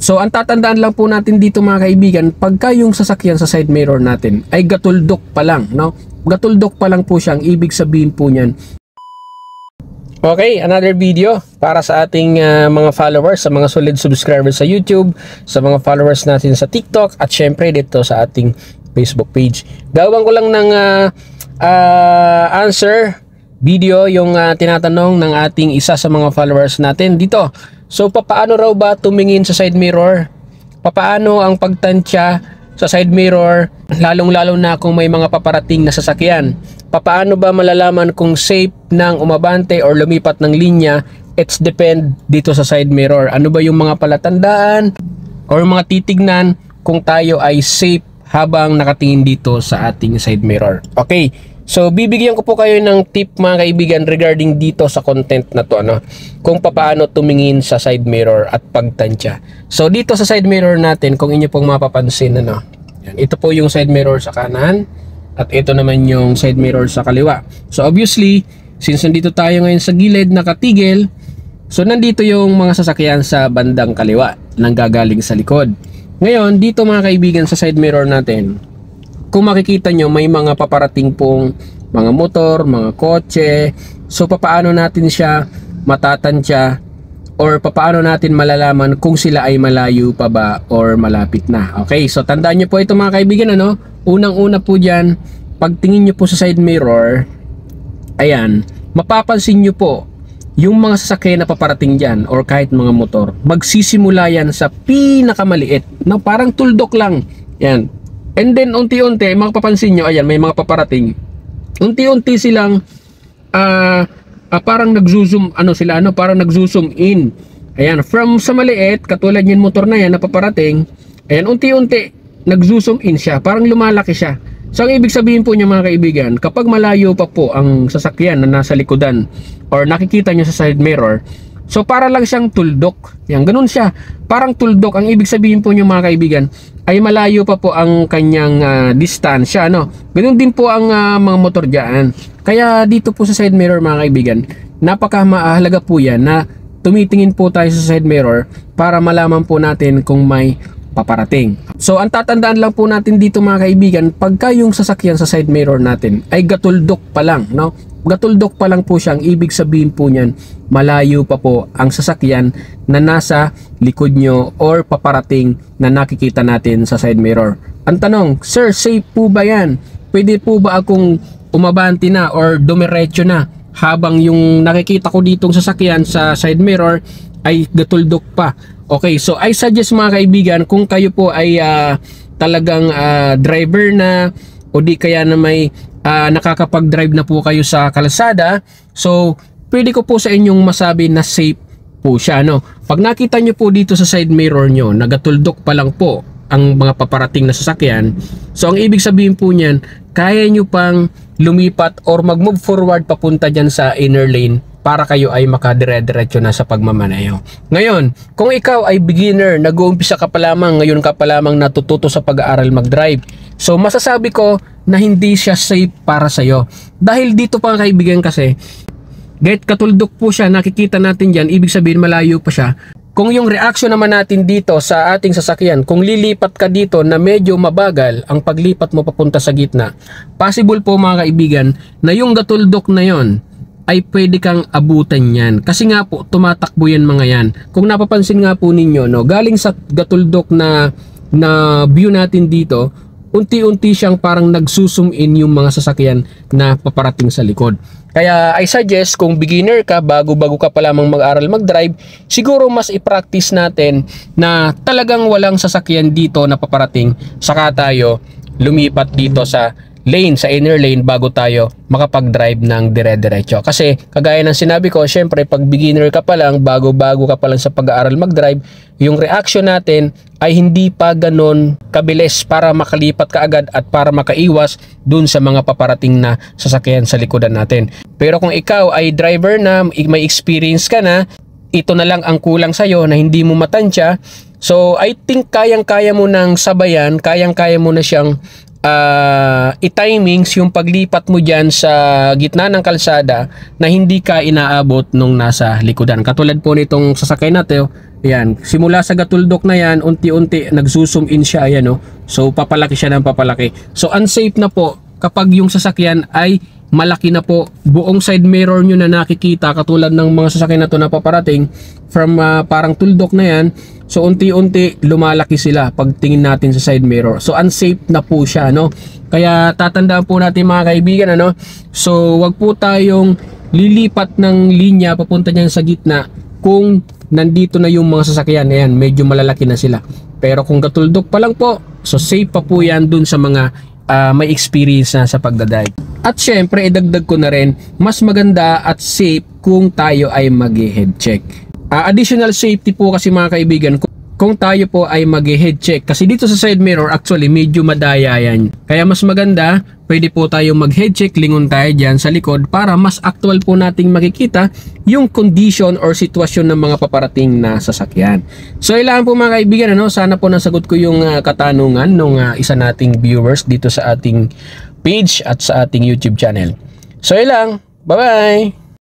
So ang tatandaan lang po natin dito mga kaibigan, pagka yung sasakyan sa side mirror natin ay gatuldok pa lang, no? Gatuldok pa lang po siya, ang ibig sabihin po niyan. Okay, another video para sa ating mga followers, sa mga solid subscribers sa YouTube, sa mga followers natin sa TikTok, at syempre dito sa ating Facebook page. Gawin ko lang ng answer video yung tinatanong ng ating isa sa mga followers natin dito. So papaano raw ba tumingin sa side mirror? Papaano ang pagtansya sa side mirror, lalong-lalo na kung may mga paparating na sasakyan? Papaano ba malalaman kung safe nang umabante or lumipat ng linya? It's depend dito sa side mirror. Ano ba yung mga palatandaan or mga titignan kung tayo ay safe habang nakatingin dito sa ating side mirror? Okay. So bibigyan ko po kayo ng tip mga kaibigan regarding dito sa content na to, ano, kung paano tumingin sa side mirror at pagtansya. So dito sa side mirror natin, kung inyo pong mapapansin, ano, yan, ito po yung side mirror sa kanan at ito naman yung side mirror sa kaliwa. So obviously, since nandito tayo ngayon sa gilid nakatigil, so nandito yung mga sasakyan sa bandang kaliwa nang gagaling sa likod. Ngayon dito mga kaibigan sa side mirror natin, kung makikita nyo, may mga paparating pong mga motor, mga kotse. So papaano natin siya matatansya or papaano natin malalaman kung sila ay malayo pa ba or malapit na? Okay, so tandaan nyo po ito mga kaibigan, ano? Unang-una po dyan, pagtingin nyo po sa side mirror, ayan, mapapansin nyo po yung mga sasakyan na paparating dyan or kahit mga motor, magsisimula yan sa pinakamaliit, no? Parang tuldok lang yan. And then unti-unti makapapansin nyo, ayan, may mga paparating, unti-unti silang parang nagzo-zoom, ano sila, ano, parang nagzo-zoom in. Ayan, from sa maliit, katulad yung motor na yan na paparating, ayan, unti-unti nagzo-zoom in siya, parang lumalaki siya. So ang ibig sabihin po niya mga kaibigan, kapag malayo pa po ang sasakyan na nasa likodan or nakikita nyo sa side mirror, so para lang siyang tuldok. Yan, ganun siya. Parang tuldok. Ang ibig sabihin po niyo mga kaibigan ay malayo pa po ang kanyang distansya, no? Ganun din po ang mga motor diyan. Kaya dito po sa side mirror mga kaibigan, napaka-mahalaga po yan na tumitingin po tayo sa side mirror para malaman po natin kung may paparating. So ang tatandaan lang po natin dito mga kaibigan, pagka yung sasakyan sa side mirror natin ay gatuldok pa lang, no? Gatuldok pa lang po siya, ang ibig sabihin po niyan, malayo pa po ang sasakyan na nasa likod nyo or paparating na nakikita natin sa side mirror. Ang tanong, sir, safe po ba yan? Pwede po ba akong umabante na or dumiretso na habang yung nakikita ko ditong sasakyan sa side mirror ay gatuldok pa? Okay, so I suggest mga kaibigan, kung kayo po ay talagang driver na o di kaya na may nakakapag-drive na po kayo sa kalsada, so pwede ko po sa inyong masabi na safe po siya, no? Pag nakita nyo po dito sa side mirror nyo, nagatuldok pa lang po ang mga paparating na sasakyan, so ang ibig sabihin po niyan, kaya nyo pang lumipat or mag-move forward papunta dyan sa inner lane para kayo ay makadire-diretso na sa pagmamaneho. Ngayon, kung ikaw ay beginner, nag-uumpisa ka pa lamang, ngayon ka pa lamang natututo sa pag-aaral mag-drive, so masasabi ko na hindi siya safe para sa'yo. Dahil dito pa kaibigan kasi, kahit katuldok po siya, nakikita natin dyan, ibig sabihin malayo pa siya. Kung yung reaction naman natin dito sa ating sasakyan, kung lilipat ka dito na medyo mabagal ang paglipat mo papunta sa gitna, possible po mga kaibigan na yung gatuldok na yon ay pwede kang abutan yan. Kasi nga po, tumatakbo yan mga yan. Kung napapansin nga po ninyo, no, galing sa gatuldok na view natin dito, unti-unti siyang parang nagsusum in yung mga sasakyan na paparating sa likod. Kaya I suggest kung beginner ka, bago-bago ka pa lamang mag-aral mag-drive, siguro mas i-practice natin na talagang walang sasakyan dito na paparating, saka tayo lumipat dito sa lane, sa inner lane, bago tayo makapag-drive ng dire-diretso. Kasi kagaya ng sinabi ko, syempre pag beginner ka pa lang, bago-bago ka pa lang sa pag-aaral mag-drive, yung reaction natin ay hindi pa ganon kabilis para makalipat ka agad at para makaiwas dun sa mga paparating na sasakyan sa likodan natin. Pero kung ikaw ay driver na, may experience ka na, ito na lang ang kulang sa'yo na hindi mo matansya, so I think kayang-kaya mo nang sabayan, kayang-kaya mo na siyang i-timings yung paglipat mo dyan sa gitna ng kalsada na hindi ka inaabot nung nasa likodan. Katulad po nitong sasakay natin Ayan, simula sa gatuldok na yan, unti-unti nagsusum in siya, ayan no. So papalaki siya ng papalaki. So unsafe na po kapag yung sasakyan ay malaki na po. Buong side mirror nyo na nakikita katulad ng mga sasakyan na to na paparating from parang tuldok na yan. So unti-unti lumalaki sila pag tingin natin sa side mirror. So unsafe na po siya, no. Kaya tatandaan po natin mga kaibigan, ano. So wag po tayong lilipat ng linya papunta niyan sa gitna kung nandito na yung mga sasakyan. Ayan, medyo malalaki na sila. Pero kung gatuldok pa lang po, so safe pa po yan dun sa mga may experience na sa pagdadive. At syempre, idagdag ko na rin, mas maganda at safe kung tayo ay mag-head check. Additional safety po kasi mga kaibigan, kung tayo po ay mag-head check. Kasi dito sa side mirror, actually, medyo madaya yan. Kaya mas maganda, pwede po tayo mag-head check, lingon tayo dyan sa likod para mas actual po nating makikita yung condition or sitwasyon ng mga paparating na sasakyan. So, ilan po mga kaibigan, ano? Sana po nasagot ko yung katanungan ng isa nating viewers dito sa ating page at sa ating YouTube channel. So, ilang. Bye-bye!